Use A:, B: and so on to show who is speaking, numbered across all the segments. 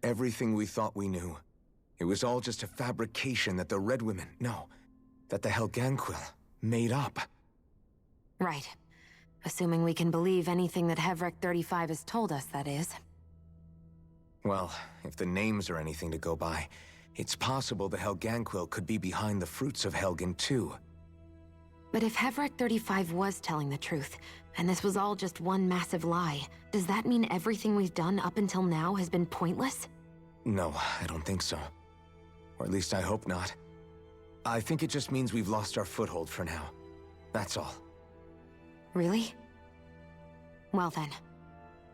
A: Everything we thought we knew. It was all just a fabrication that the Red Women, that the Helganquil made up.
B: Right. Assuming we can believe anything that Hevrek 35 has told us, that is.
A: Well, if the names are anything to go by, it's possible the Helganquil could be behind the fruits of Helgen too.
B: But if Hevrek 35 was telling the truth, and this was all just one massive lie, does that mean everything we've done up until now has been pointless?
A: No, I don't think so. Or at least I hope not. I think it just means we've lost our foothold for now. That's all.
B: Really? Well then,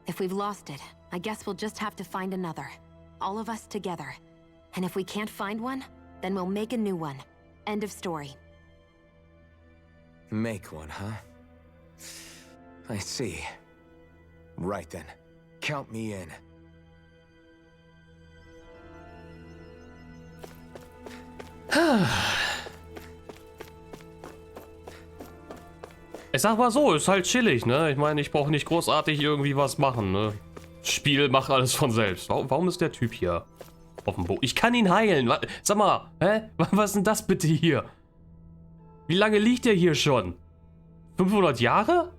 B: if we've lost it, I guess we'll just have to find another. All of us together. And if we can't find one, then we'll make a new one. End of story.
A: Make one, huh? I see. Right then. Count me in.
C: Ich sag mal so, ist halt chillig, ne? Ich meine, ich brauche nicht großartig irgendwie was machen, ne? Das Spiel macht alles von selbst. Warum ist der Typ hier auf dem Boot? Ich kann ihn heilen. Sag mal, hä? Was ist denn das bitte hier? Wie lange liegt der hier schon? 500 Jahre?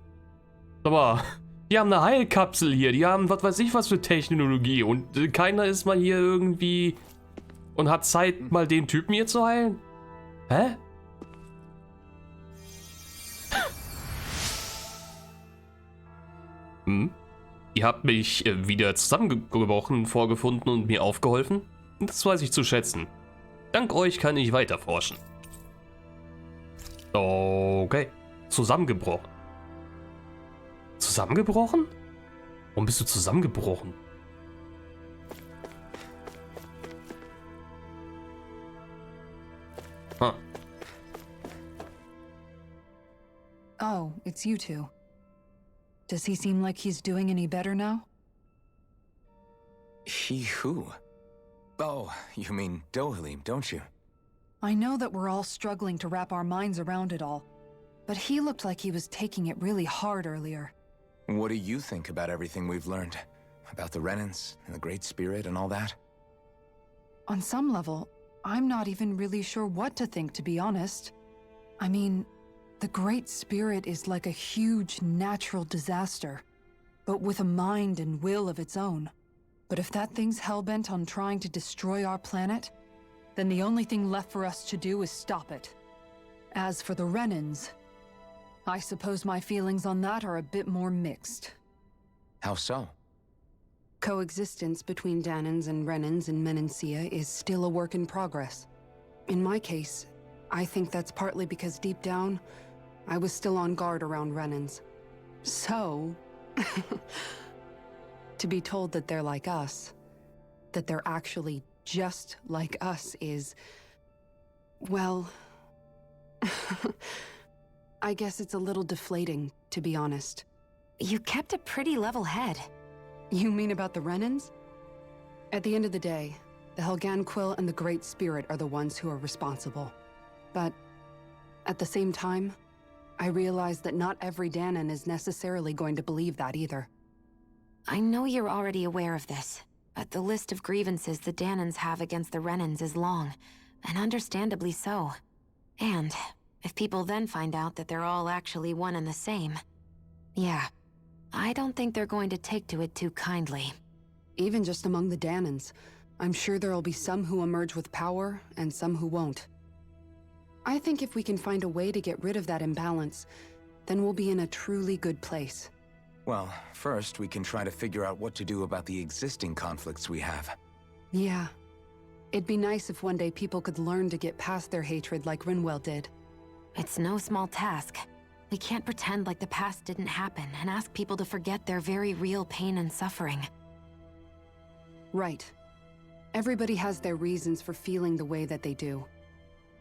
C: Sag mal, die haben eine Heilkapsel hier. Die haben was weiß ich was für Technologie. Und keiner ist mal hier irgendwie und hat Zeit, mal den Typen hier zu heilen? Hä? Ihr habt mich wieder zusammengebrochen vorgefunden und mir aufgeholfen? Das weiß ich zu schätzen. Dank euch kann ich weiter forschen. Okay. Zusammengebrochen. Zusammengebrochen? Warum bist du zusammengebrochen? Huh.
D: Oh, it's you two. Does he seem like he's doing any better now?
A: He who? Oh, you mean Dohalim, don't you?
D: I know that we're all struggling to wrap our minds around it all, but he looked like he was taking it really hard earlier.
A: What do you think about everything we've learned? About the Renans and the Great Spirit and all that?
D: On some level, I'm not even really sure what to think, to be honest. I mean, the Great Spirit is like a huge natural disaster, but with a mind and will of its own. But if that thing's hellbent on trying to destroy our planet, then the only thing left for us to do is stop it. As for the Renans, I suppose my feelings on that are a bit more mixed.
A: How so?
E: Coexistence between Danans and Renans in Menancia is still a work in progress. In my case, I think that's partly because deep down, I was still on guard around Renans. So, to be told that they're like us, that they're actually just like us is, well, I guess it's a little deflating, to be honest.
B: You kept a pretty level head.
E: You mean about the Renans? At the end of the day, the Helganquil and the Great Spirit are the ones who are responsible. But at the same time, I realize that not every Danan is necessarily going to believe that either.
B: I know you're already aware of this, but the list of grievances the Danans have against the Renans is long, and understandably so. And if people then find out that they're all actually one and the same, yeah, I don't think they're going to take to it too kindly.
E: Even just among the Danans, I'm sure there'll be some who emerge with power and some who won't. I think if we can find a way to get rid of that imbalance, then we'll be in a truly good place.
A: Well, first we can try to figure out what to do about the existing conflicts we have.
E: Yeah. It'd be nice if one day people could learn to get past their hatred like Rinwell did.
B: It's no small task. We can't pretend like the past didn't happen and ask people to forget their very real pain and suffering.
E: Right. Everybody has their reasons for feeling the way that they do.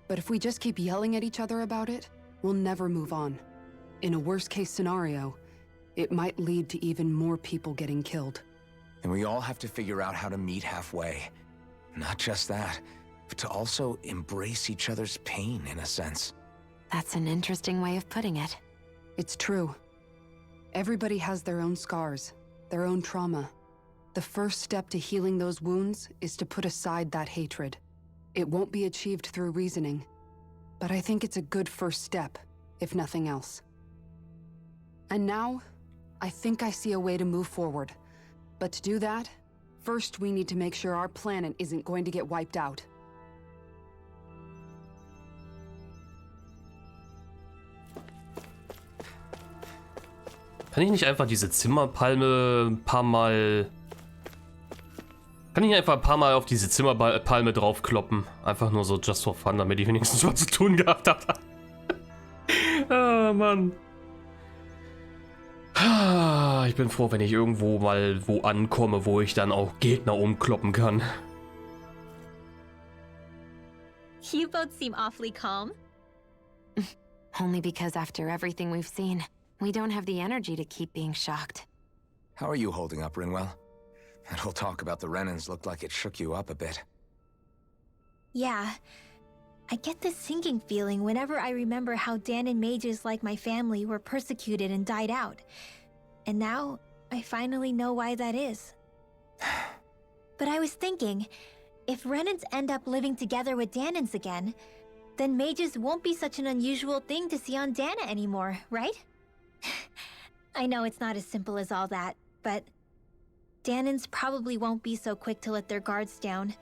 E: But if we just keep yelling at each other about it, we'll never move on. In a worst-case scenario, it might lead to even more people getting killed.
A: And we all have to figure out how to meet halfway. Not just that, but to also embrace each other's pain, in a sense.
B: That's an interesting way of putting it.
E: It's true. Everybody has their own scars, their own trauma. the first step to healing those wounds is to put aside that hatred. It won't be achieved through reasoning, but I think it's a good first step, if nothing else. And now, I think I see a way to move forward. But to do that, first we need to make sure our planet isn't going to get wiped out.
C: Kann ich nicht einfach diese Zimmerpalme ein paar Mal... Kann ich nicht einfach ein paar Mal auf diese Zimmerpalme draufkloppen? Einfach nur so just for fun, damit ich wenigstens was zu tun gehabt habe. Ah, Mann. Ich bin froh, wenn ich irgendwo mal wo ankomme, wo ich dann auch Gegner umkloppen kann.
F: You both seem awfully calm.
B: Only because after everything we've seen, we don't have the energy to keep being shocked.
A: How are you holding up, Rinwell? That whole talk about the Renans looked like it shook you up a bit.
F: Yeah. I get this sinking feeling whenever I remember how Dan and mages like my family were persecuted and died out. And now, I finally know why that is. But I was thinking, if Renans end up living together with Danans again, then mages won't be such an unusual thing to see on Dana anymore, right? I know it's not as simple as all that, but Danans probably won't be so quick to let their guards down.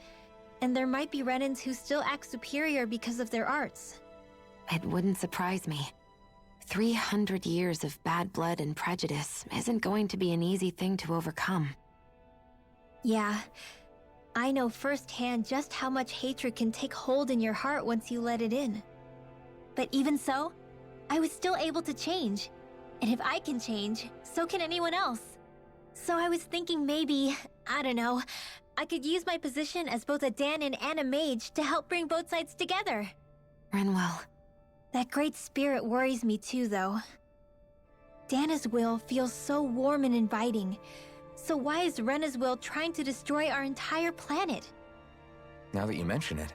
F: And there might be Renans who still act superior because of their arts.
B: It wouldn't surprise me. 300 years of bad blood and prejudice isn't going to be an easy thing to overcome.
F: Yeah, I know firsthand just how much hatred can take hold in your heart once you let it in. But even so, I was still able to change. And if I can change, so can anyone else. So I was thinking maybe, I don't know, I could use my position as both a Danan and a mage to help bring both sides together.
B: Rinwell.
F: That great spirit worries me too, though. Dana's will feels so warm and inviting. So why is Rena's will trying to destroy our entire planet?
A: Now that you mention it,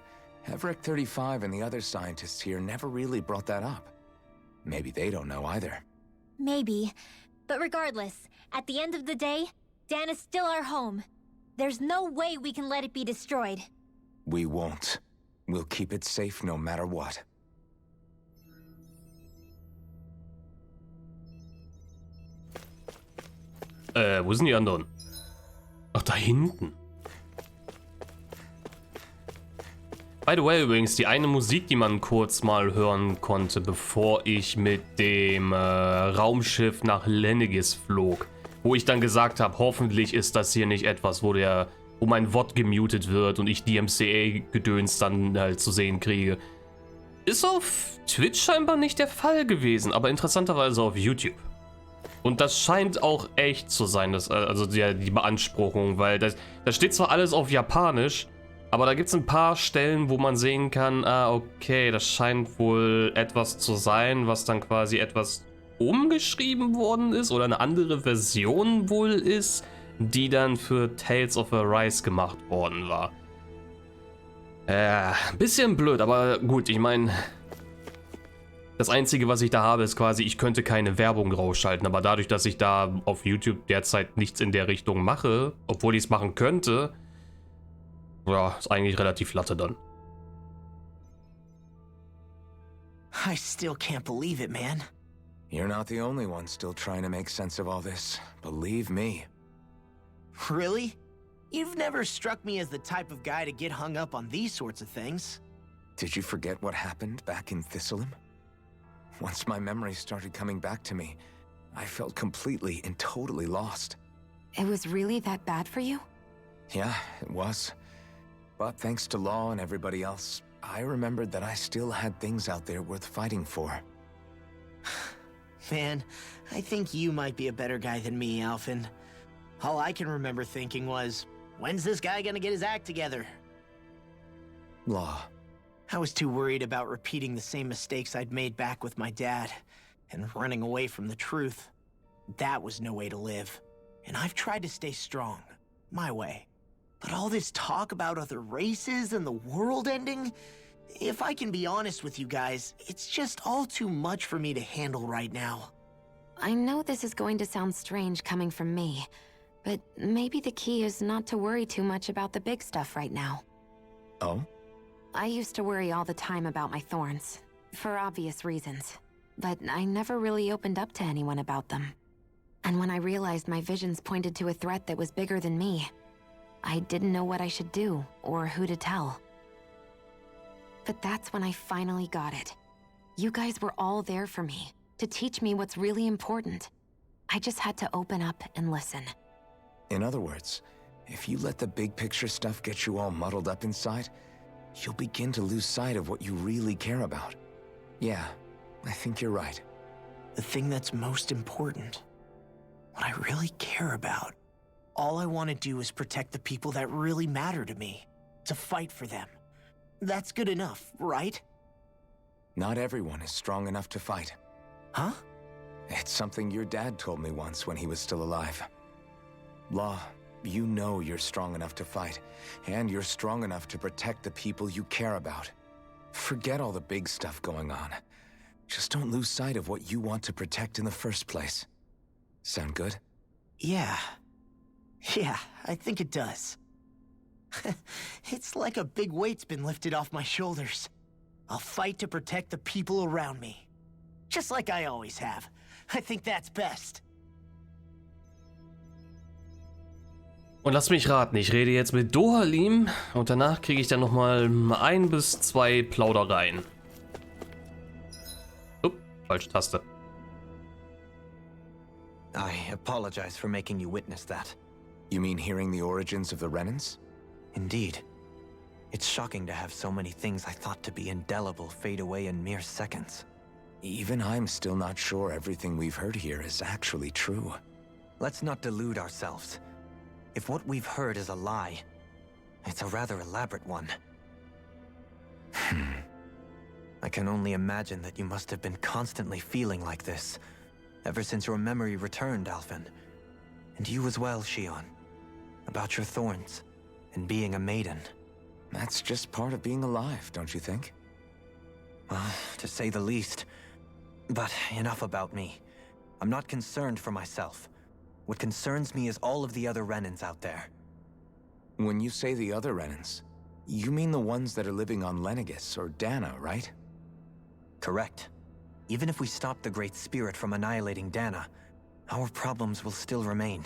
A: Everick 35 and the other scientists here never really brought that up. Maybe they don't know either.
F: Maybe. But regardless, at the end of the day, Dana's still our home. There's no way we can let it be destroyed.
A: We won't. We'll keep it safe no matter what.
C: Wo sind die anderen? Ach, da hinten. By the way, übrigens, die eine Musik, die man kurz mal hören konnte, bevor ich mit dem Raumschiff nach Lennegis flog. Wo ich dann gesagt habe, hoffentlich ist das hier nicht etwas, wo mein Wort gemutet wird und ich DMCA-Gedöns dann halt zu sehen kriege. Ist auf Twitch scheinbar nicht der Fall gewesen, aber interessanterweise auf YouTube. Und das scheint auch echt zu sein, also die Beanspruchung, weil da steht zwar alles auf Japanisch, aber da gibt es ein paar Stellen, wo man sehen kann, okay, das scheint wohl etwas zu sein, was dann quasi etwas umgeschrieben worden ist oder eine andere Version wohl ist, die dann für Tales of Arise gemacht worden war. Ein bisschen blöd, aber gut, ich meine, das Einzige, was ich da habe, ist quasi, ich könnte keine Werbung rausschalten, aber dadurch, dass ich da auf YouTube derzeit nichts in der Richtung mache, obwohl ich es machen könnte, ja, ist eigentlich relativ latte dann.
G: I still can't believe it, man.
A: You're not the only one still trying to make sense of all this. Believe me.
G: Really? You've never struck me as the type of guy to get hung up on these sorts of things.
A: Did you forget what happened back in Thistleum? Once my memories started coming back to me, I felt completely and totally lost.
B: It was really that bad for you?
A: Yeah, it was. But thanks to Law and everybody else, I remembered that I still had things out there worth fighting for.
G: Man, I think you might be a better guy than me, Alphen. All I can remember thinking was, when's this guy gonna get his act together?
A: Law.
G: I was too worried about repeating the same mistakes I'd made back with my dad, and running away from the truth. That was no way to live. And I've tried to stay strong, my way. But all this talk about other races and the world ending, if I can be honest with you guys, it's just all too much for me to handle right now.
B: I know this is going to sound strange coming from me, But maybe the key is not to worry too much about the big stuff right now.
A: Oh?
B: I used to worry all the time about my thorns, for obvious reasons. But I never really opened up to anyone about them. And when I realized my visions pointed to a threat that was bigger than me, I didn't know what I should do or who to tell. But that's when I finally got it. You guys were all there for me, to teach me what's really important. I just had to open up and listen.
A: In other words, if you let the big picture stuff get you all muddled up inside, you'll begin to lose sight of what you really care about. Yeah, I think you're right.
G: The thing that's most important, what I really care about. All I want to do is protect the people that really matter to me, to fight for them. That's good enough, right?
A: Not everyone is strong enough to fight.
G: Huh?
A: It's something your dad told me once when he was still alive. Law, you know you're strong enough to fight, and you're strong enough to protect the people you care about. Forget all the big stuff going on. Just don't lose sight of what you want to protect in the first place. Sound good?
G: Yeah, I think it does. It's like a big weight's been lifted off my shoulders. I'll fight to protect the people around me. Just like I always have. I think that's best.
C: Und lass mich raten, ich rede jetzt mit Dohalim und danach kriege ich dann nochmal 1 bis 2 Plaudereien. Falsche Taste.
H: I apologize for making you witness that.
A: You mean hearing the origins of the Renans?
H: Indeed. It's shocking to have so many things I thought to be indelible fade away in mere seconds.
A: Even I'm still not sure everything we've heard here is actually true.
H: Let's not delude ourselves. If what we've heard is a lie, it's a rather elaborate one. I can only imagine that you must have been constantly feeling like this, ever since your memory returned, Alphen. And you as well, Shion. About your thorns, and being a maiden.
A: That's just part of being alive, don't you think?
H: Well, to say the least. But enough about me. I'm not concerned for myself. What concerns me is all of the other Renans out there.
A: When you say the other Renans, you mean the ones that are living on Lenegis or Dana, right?
H: Correct. Even if we stop the Great Spirit from annihilating Dana, our problems will still remain.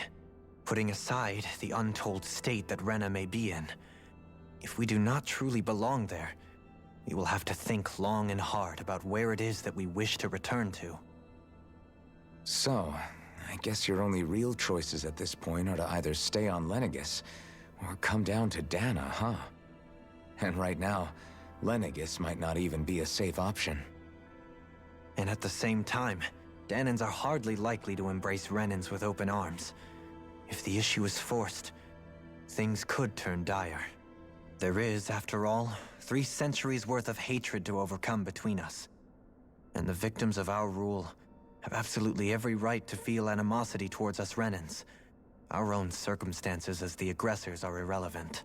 H: Putting aside the untold state that Rena may be in, if we do not truly belong there, we will have to think long and hard about where it is that we wish to return to.
A: So, I guess your only real choices at this point are to either stay on Lenegis or come down to Dana, huh? And right now, Lenegis might not even be a safe option.
H: And at the same time, Danans are hardly likely to embrace Renans with open arms. If the issue is forced, things could turn dire. There is, after all, 3 centuries worth of hatred to overcome between us. And the victims of our rule have absolutely every right to feel animosity towards us Renans. Our own circumstances as the aggressors are irrelevant.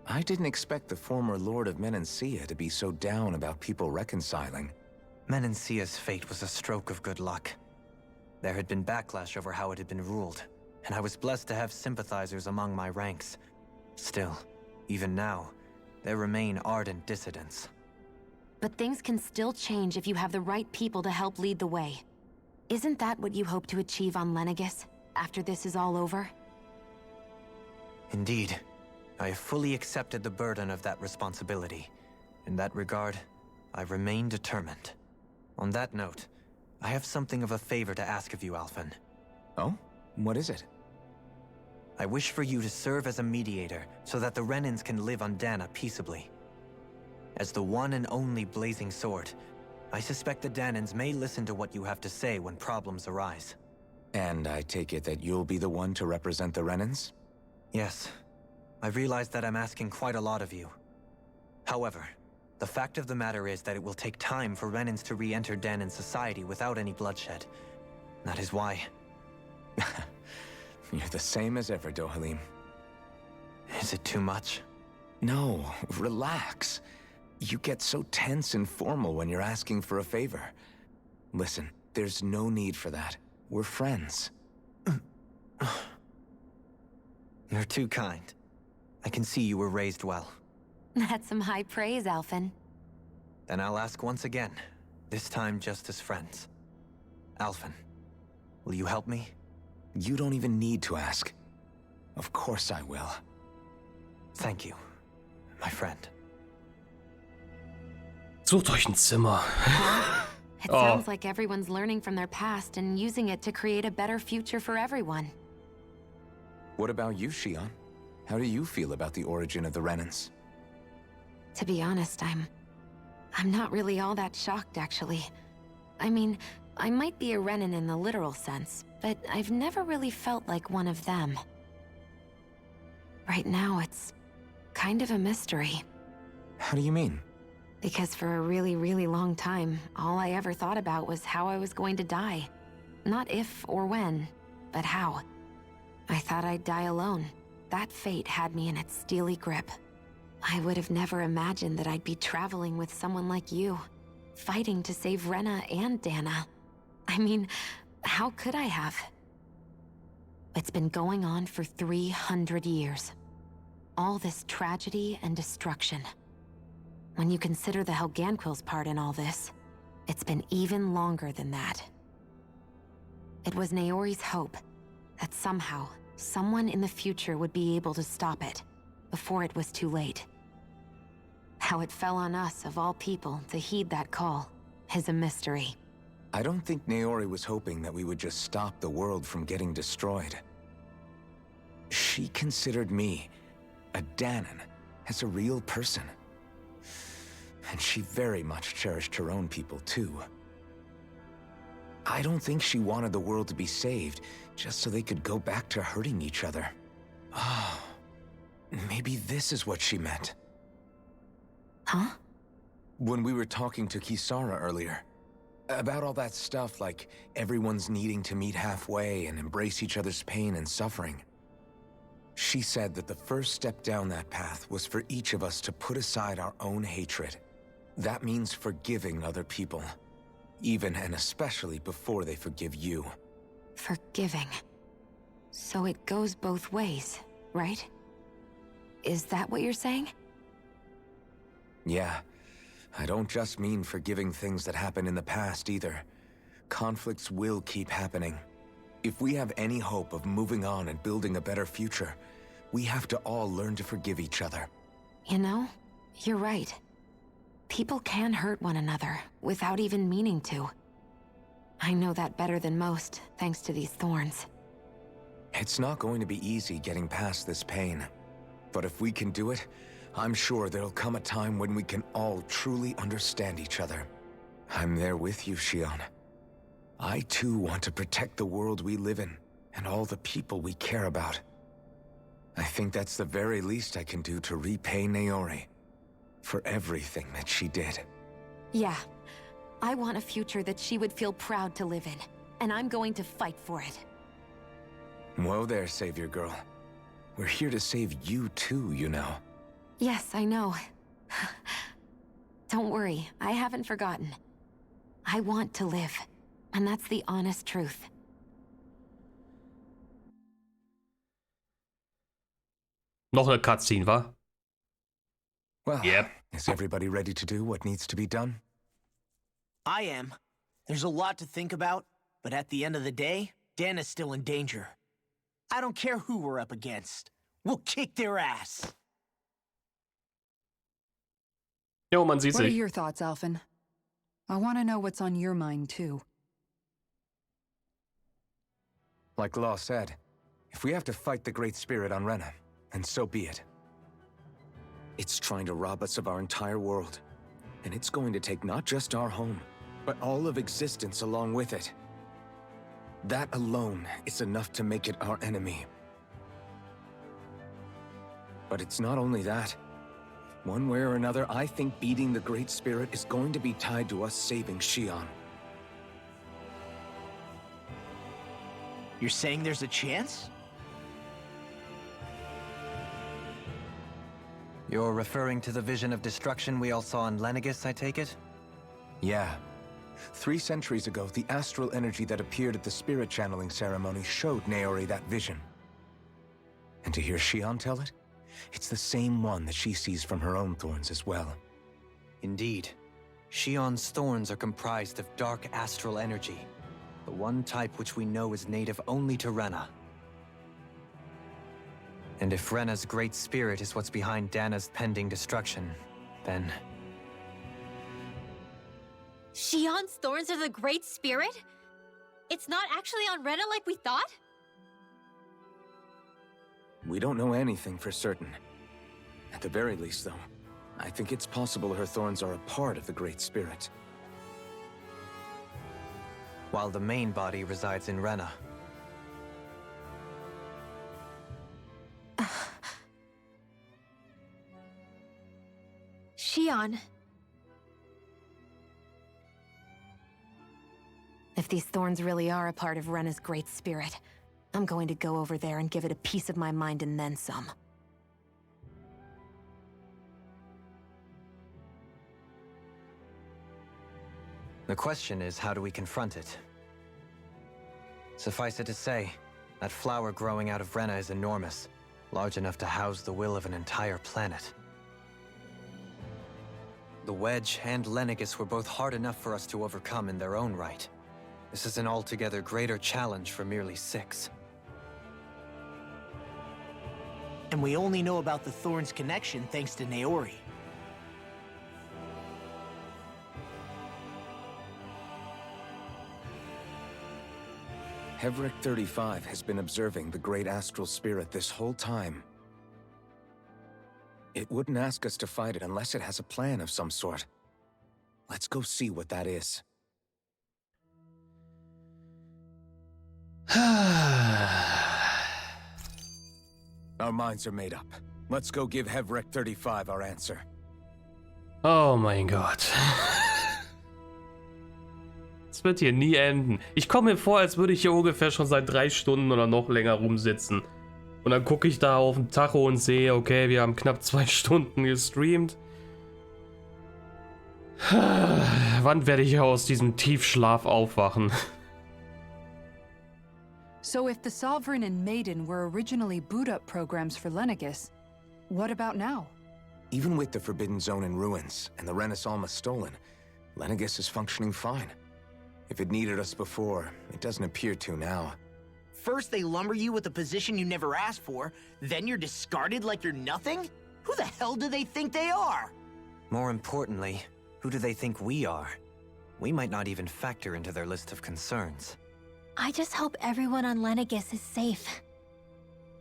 A: I didn't expect the former Lord of Menancia to be so down about people reconciling.
H: Menancia's fate was a stroke of good luck. There had been backlash over how it had been ruled, and I was blessed to have sympathizers among my ranks. Still, even now, there remain ardent dissidents.
B: But things can still change if you have the right people to help lead the way. Isn't that what you hope to achieve on Lenegis, after this is all over?
H: Indeed. I have fully accepted the burden of that responsibility. In that regard, I remain determined. On that note, I have something of a favor to ask of you, Alphen.
A: Oh? What is it?
H: I wish for you to serve as a mediator so that the Renans can live on Dana peaceably. As the one and only Blazing Sword, I suspect the Danans may listen to what you have to say when problems arise.
A: And I take it that you'll be the one to represent the Renans?
H: Yes. I realize that I'm asking quite a lot of you. However, the fact of the matter is that it will take time for Renans to re-enter Danan society without any bloodshed. That is why.
A: You're the same as ever, Dohalim.
H: Is it too much?
A: No, relax. You get so tense and formal when you're asking for a favor. Listen, there's no need for that. We're friends.
H: You're too kind. I can see you were raised well.
B: That's some high praise, Alphen.
H: Then I'll ask once again, this time just as friends. Alphen, will you help me?
A: You don't even need to ask. Of course I will.
H: Thank you, my friend.
C: Sucht euch ein Zimmer.
B: It sounds like everyone's learning from their past and using it to create a better future for everyone.
A: What about you, Shion? How do you feel about the origin of the Renans?
B: To be honest, I'm not really all that shocked, actually. I mean, I might be a Renan in the literal sense, but I've never really felt like one of them. Right now, it's kind of a mystery.
A: How do you mean?
B: Because for a really, really long time, all I ever thought about was how I was going to die. Not if or when, but how. I thought I'd die alone. That fate had me in its steely grip. I would have never imagined that I'd be traveling with someone like you, fighting to save Rena and Dana. I mean, how could I have? It's been going on for 300 years. All this tragedy and destruction. When you consider the Helganquil's part in all this, it's been even longer than that. It was Naori's hope that somehow, someone in the future would be able to stop it, before it was too late. How it fell on us, of all people, to heed that call, is a mystery.
A: I don't think Naori was hoping that we would just stop the world from getting destroyed. She considered me, a Danan, as a real person. And she very much cherished her own people, too. I don't think she wanted the world to be saved, just so they could go back to hurting each other. Oh, maybe this is what she meant.
B: Huh?
A: When we were talking to Kisara earlier, about all that stuff like everyone's needing to meet halfway and embrace each other's pain and suffering. She said that the first step down that path was for each of us to put aside our own hatred. That means forgiving other people, even and especially before they forgive you.
B: Forgiving. So it goes both ways, right? Is that what you're saying?
A: Yeah. I don't just mean forgiving things that happened in the past either. Conflicts will keep happening. If we have any hope of moving on and building a better future, we have to all learn to forgive each other.
B: You know, you're right. People can hurt one another without even meaning to. I know that better than most, thanks to these thorns.
A: It's not going to be easy getting past this pain. But if we can do it, I'm sure there'll come a time when we can all truly understand each other. I'm there with you, Shion. I too want to protect the world we live in, and all the people we care about. I think that's the very least I can do to repay Naori for everything that she did.
B: Yeah. I want a future that she would feel proud to live in, and I'm going to fight for it.
A: Whoa there, Savior Girl. We're here to save you too, you know.
B: Yes, I know. Don't worry, I haven't forgotten. I want to live, and that's the honest truth.
C: Noch eine Cutscene, wa?
A: Well,
C: Yep.
A: Is everybody ready to do what needs to be done?
G: I am. There's a lot to think about, but at the end of the day, Dan is still in danger. I don't care who we're up against. We'll kick their ass.
C: Jo, man sieht
D: What are
C: sich.
D: your thoughts, Alphen? I want to know what's on your mind, too.
A: Like Law said, if we have to fight the Great Spirit on Rena, then so be it. It's trying to rob us of our entire world. And it's going to take not just our home, but all of existence along with it. That alone is enough to make it our enemy. But it's not only that. One way or another, I think beating the Great Spirit is going to be tied to us saving Shion.
G: You're saying there's a chance?
H: You're referring to the vision of destruction we all saw in Lenegis, I take it?
A: Yeah. 3 centuries ago, the astral energy that appeared at the spirit channeling ceremony showed Naori that vision. And to hear Shion tell it, it's the same one that she sees from her own thorns as well.
H: Indeed. Shion's thorns are comprised of dark astral energy, the one type which we know is native only to Rena. And if Rena's great spirit is what's behind Dana's pending destruction, then...
F: Shion's thorns are the Great Spirit? It's not actually on Rena like we thought?
A: We don't know anything for certain. At the very least, though, I think it's possible her thorns are a part of the Great Spirit.
H: While the main body resides in Rena.
F: Shion.
B: If these thorns really are a part of Rena's Great Spirit, I'm going to go over there and give it a piece of my mind and then some.
H: The question is, how do we confront it? Suffice it to say, that flower growing out of Rena is enormous, large enough to house the will of an entire planet. The Wedge and Lenegis were both hard enough for us to overcome in their own right. This is an altogether greater challenge for merely 6.
G: And we only know about the Thorns connection thanks to Naori.
A: Hevric 35 has been observing the Great Astral Spirit this whole time. It wouldn't ask us to fight it unless it has a plan of some sort. Let's go see what that is. Our minds are made up. Let's go give Hevric 35 our answer.
C: Oh mein Gott. Es wird hier nie enden. Ich komme mir vor, als würde ich hier ungefähr schon seit 3 Stunden oder noch länger rumsitzen. Und dann gucke ich da auf den Tacho und sehe, okay, wir haben knapp 2 Stunden gestreamt. Wann werde ich aus diesem Tiefschlaf aufwachen?
D: So if the Sovereign and Maiden were originally boot-up programs for Lenegis, what about now?
A: Even with the Forbidden Zone in ruins and the Renaissance stolen, Lenegis is functioning fine. If it needed us before, it doesn't appear to now.
G: First they lumber you with a position you never asked for, then you're discarded like you're nothing? Who the hell do they think they are?
H: More importantly, who do they think we are? We might not even factor into their list of concerns.
F: I just hope everyone on Lenegis is safe.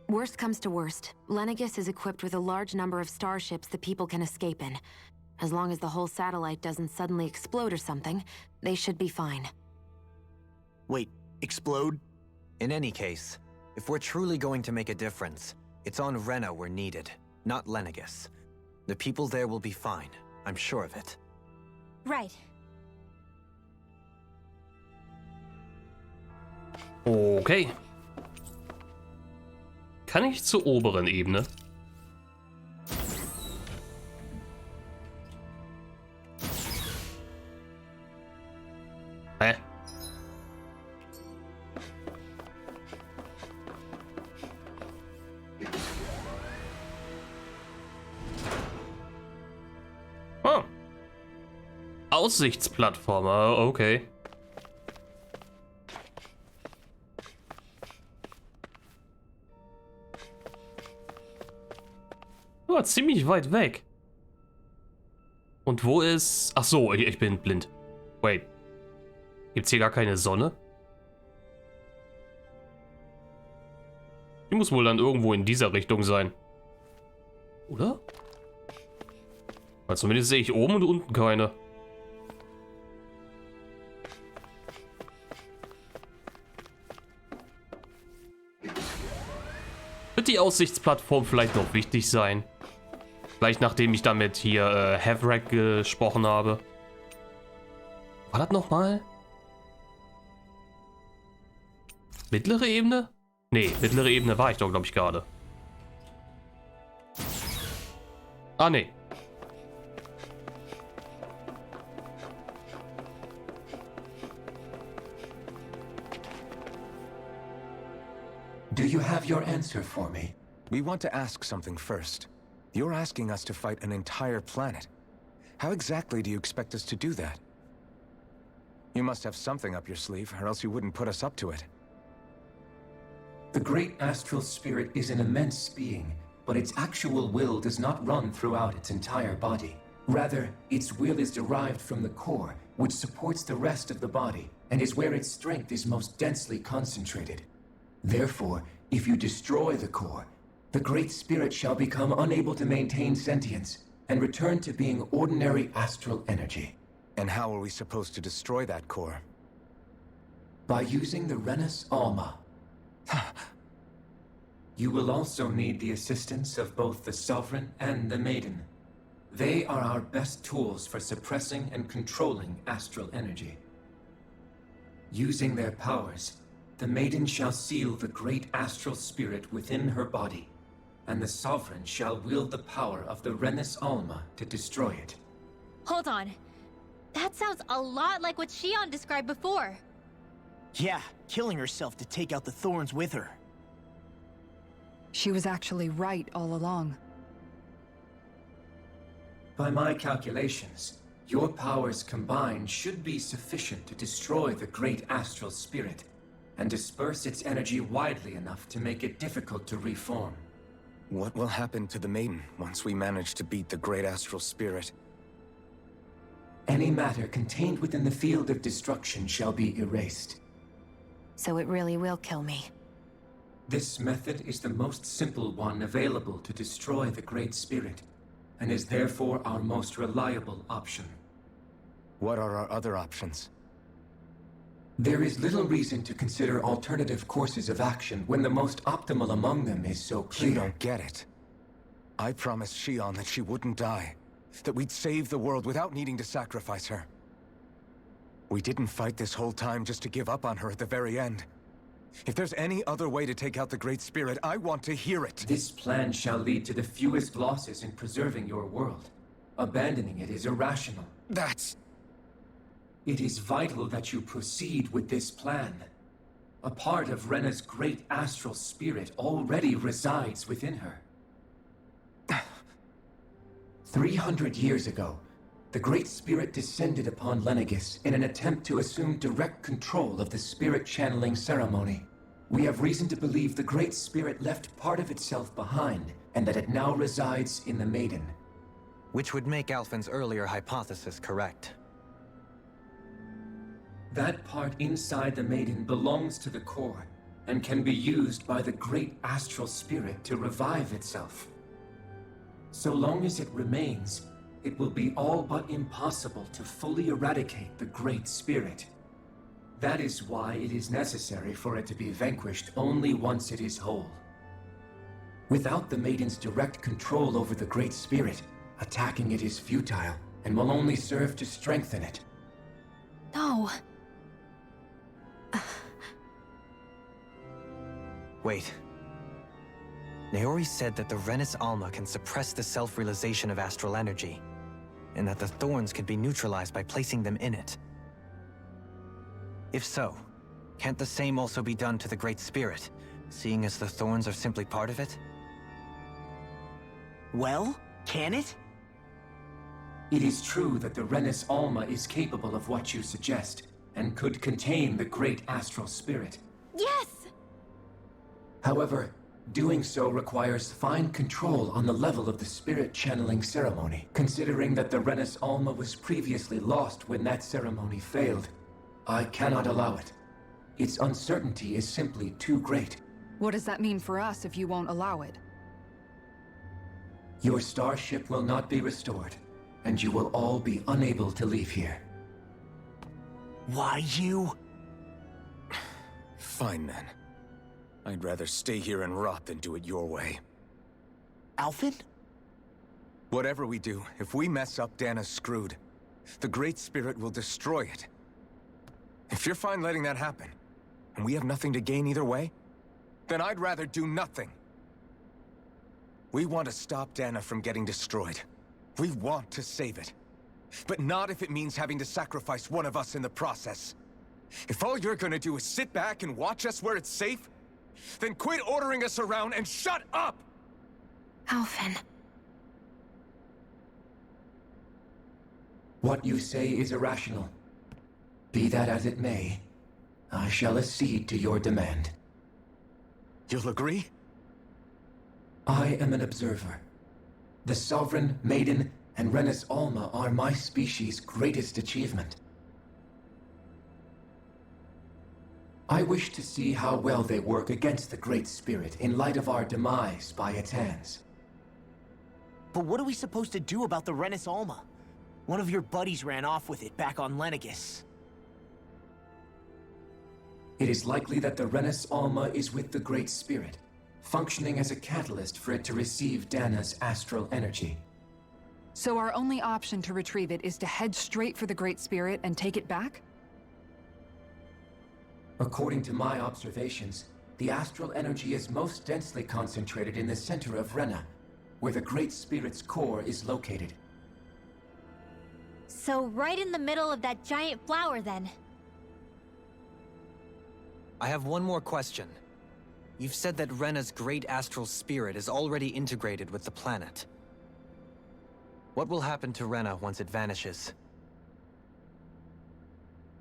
B: Worst comes to worst, Lenegis is equipped with a large number of starships that people can escape in. As long as the whole satellite doesn't suddenly explode or something, they should be fine.
G: Wait, explode?
H: In any case, if we're truly going to make a difference, it's on Rena we're needed, not Lenegis. The people there will be fine, I'm sure of it.
F: Right.
C: Okay. Kann ich zur oberen Ebene? Hä? Oh. Aussichtsplattform, okay. Oh, ziemlich weit weg. Und wo ist... Ach so, ich bin blind. Wait. Gibt's hier gar keine Sonne? Die muss wohl dann irgendwo in dieser Richtung sein. Oder? Weil zumindest sehe ich oben und unten keine. Wird die Aussichtsplattform vielleicht noch wichtig sein? Vielleicht nachdem ich damit hier Hevric gesprochen habe. War das nochmal? Mittlere Ebene? Nee, mittlere Ebene war ich doch, glaube ich, gerade. Ah, nee.
I: Do you have your answer for me?
A: We want to ask something first. You're asking us to fight an entire planet. How exactly do you expect us to do that? You must have something up your sleeve, or else you wouldn't put us up to it.
I: The great astral spirit is an immense being, but its actual will does not run throughout its entire body. Rather, its will is derived from the core, which supports the rest of the body, and is where its strength is most densely concentrated. Therefore, if you destroy the core, the Great Spirit shall become unable to maintain sentience, and return to being ordinary astral energy.
A: And how are we supposed to destroy that core?
I: By using the Renus Alma. You will also need the assistance of both the Sovereign and the Maiden. They are our best tools for suppressing and controlling astral energy. Using their powers, the Maiden shall seal the great astral spirit within her body, and the Sovereign shall wield the power of the Renus Alma to destroy it.
F: Hold on. That sounds a lot like what Shion described before.
G: Yeah, killing herself to take out the thorns with her.
D: She was actually right all along.
I: By my calculations, your powers combined should be sufficient to destroy the great astral spirit, and disperse its energy widely enough to make it difficult to reform.
A: What will happen to the Maiden once we manage to beat the great astral spirit?
I: Any matter contained within the field of destruction shall be erased.
B: So it really will kill me.
I: This method is the most simple one available to destroy the Great Spirit, and is therefore our most reliable option.
A: What are our other options?
I: There is little reason to consider alternative courses of action when the most optimal among them is so clear.
A: You don't get it. I promised Shion that she wouldn't die, that we'd save the world without needing to sacrifice her. We didn't fight this whole time just to give up on her at the very end. If there's any other way to take out the Great Spirit, I want to hear it.
I: This plan shall lead to the fewest losses in preserving your world. Abandoning it is irrational.
A: That's...
I: It is vital that you proceed with this plan. A part of Rena's great astral spirit already resides within her. 300 years ago, the Great Spirit descended upon Lenegis in an attempt to assume direct control of the spirit channeling ceremony. We have reason to believe the Great Spirit left part of itself behind, and that it now resides in the Maiden.
H: Which would make Alphen's earlier hypothesis correct.
I: That part inside the Maiden belongs to the core, and can be used by the great astral spirit to revive itself. So long as it remains, it will be all but impossible to fully eradicate the Great Spirit. That is why it is necessary for it to be vanquished only once it is whole. Without the Maiden's direct control over the Great Spirit, attacking it is futile, and will only serve to strengthen it.
F: No.
H: Wait. Naori said that the Renus Alma can suppress the self-realization of astral energy, and that the thorns could be neutralized by placing them in it. If so, can't the same also be done to the Great Spirit, seeing as the thorns are simply part of it?
G: Well, can it?
I: It is true that the Renus Alma is capable of what you suggest, and could contain the great astral spirit.
F: Yes!
I: However, doing so requires fine control on the level of the spirit channeling ceremony, considering that the Renus Alma was previously lost when that ceremony failed. I cannot allow it. Its uncertainty is simply too great.
D: What does that mean for us if you won't allow it?
I: Your starship will not be restored, and you will all be unable to leave here.
G: Why you?
A: Fine then. I'd rather stay here and rot than do it your way.
G: Alphen?
A: Whatever we do, if we mess up, Dana's screwed. The Great Spirit will destroy it. If you're fine letting that happen, and we have nothing to gain either way, then I'd rather do nothing. We want to stop Dana from getting destroyed. We want to save it. But not if it means having to sacrifice one of us in the process. If all you're gonna do is sit back and watch us where it's safe, then quit ordering us around and shut up!
B: Alphen.
I: What you say is irrational. Be that as it may, I shall accede to your demand.
A: You'll agree?
I: I am an observer. The Sovereign, Maiden, and Renis Alma are my species' greatest achievement. I wish to see how well they work against the Great Spirit in light of our demise by its hands.
G: But what are we supposed to do about the Renis Alma? One of your buddies ran off with it back on Lenegus.
I: It is likely that the Renis Alma is with the Great Spirit, functioning as a catalyst for it to receive Dana's astral energy.
D: So our only option to retrieve it is to head straight for the Great Spirit and take it back?
I: According to my observations, the astral energy is most densely concentrated in the center of Rena, where the Great Spirit's core is located.
F: So right in the middle of that giant flower, then.
H: I have one more question. You've said that Rena's great astral spirit is already integrated with the planet. What will happen to Rena once it vanishes?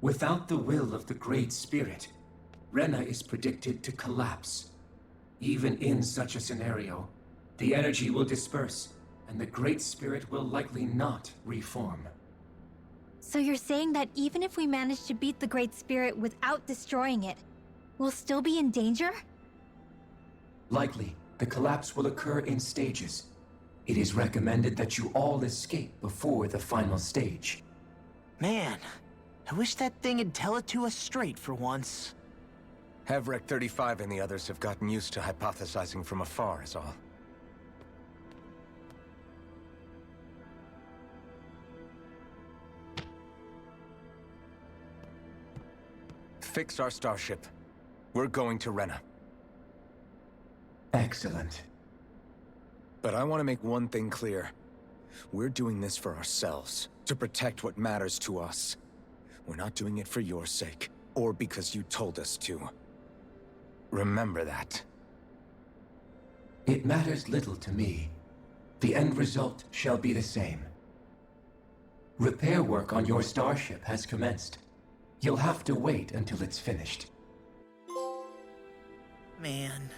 I: Without the will of the Great Spirit, Rena is predicted to collapse. Even in such a scenario, the energy will disperse, and the Great Spirit will likely not reform.
F: So you're saying that even if we manage to beat the Great Spirit without destroying it, we'll still be in danger?
I: Likely, the collapse will occur in stages. It is recommended that you all escape before the final stage.
G: Man, I wish that thing would tell it to us straight for once.
A: Hevrek 35 and the others have gotten used to hypothesizing from afar is all. Fix our starship. We're going to Rena.
I: Excellent.
A: But I want to make one thing clear. We're doing this for ourselves, to protect what matters to us. We're not doing it for your sake, or because you told us to. Remember that.
I: It matters little to me. The end result shall be the same. Repair work on your starship has commenced. You'll have to wait until it's finished.
G: Man,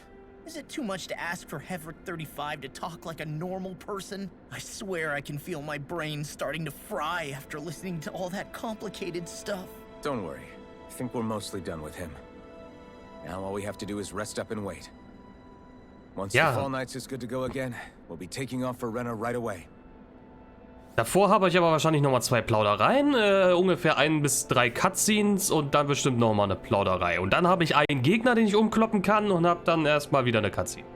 G: is it too much to ask for Hevrek 35 to talk like a normal person? I swear I can feel my brain starting to fry after listening to all that complicated stuff.
A: Don't worry. I think we're mostly done with him. Now all we have to do is rest up and wait. Once the Fall Knights is good to go again, we'll be taking off for Rena right away.
C: Davor habe ich aber wahrscheinlich nochmal 2 Plaudereien, ungefähr 1 bis 3 Cutscenes und dann bestimmt nochmal eine Plauderei. Und dann habe ich einen Gegner, den ich umkloppen kann und habe dann erstmal wieder eine Cutscene.